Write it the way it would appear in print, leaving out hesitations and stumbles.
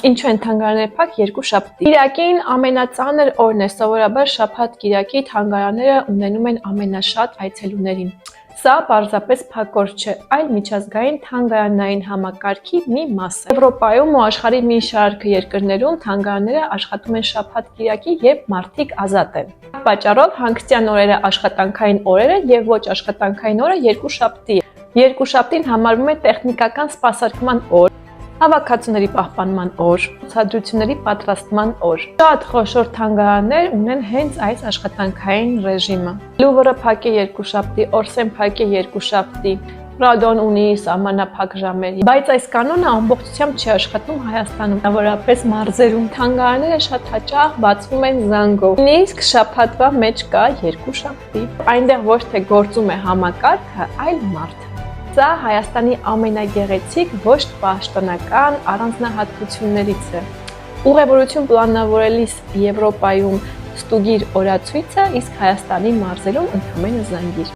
Ինչու են թանգարանները փակ երկուշաբթի։ Կիրակին ամենածանր օրն է, սովորաբար շաբաթ-կիրակի թանգարանները ունենում են ամենաշատ այցելուներին։ Սա պարզապես փակ օր չէ, այլ միջազգային թանգարանային համակարգի մի մաս է։ Եվրոպայում ու աշխարհի մի շարք երկրներում թանգարանները աշխատում են շաբաթ-կիրակի, երբ մարդիկ ազատ են։ Պատճառով հանգստյան օրերը աշխատանքային օրեր են եւ ոչ աշխատանքային օրը երկուշաբթի է։ Երկուշաբթին համարվում է տեխնիկական սպասարկման օր, հավաքածուների պահպանման օր, ցուցադրությունների պատրաստման օր։ Շատ խոշոր թանգարաններ ունեն հենց այս աշխատանքային ռեժիմը։ Լուվրը փակ է երկուշաբթի, Օրսեն փակ է երկուշաբթի, Պրադոն ունի սահմանափակ ժամեր, բայց այս կանոնը ամբողջությամբ չի աշխատում Հայաստանում,ավորապես մարզերում։ Թանգարանները շատ հաճախ բացվում են զանգով։ Նույնիսկ շաբաթվա մեջ կա երկուշաբթի։ Այնտեղ ոչ թե գործում է համակարգը, այլ մարդը։ Սա Հայաստանի ամենագեղեցիկ ոչ պաշտոնական առանձնահատկություններից է։ Ուղևորություն պլանավորելիս Եվրոպայում ստուգիր օրացույցը, իսկ Հայաստանի մարզերում ընդամենը զանգիր։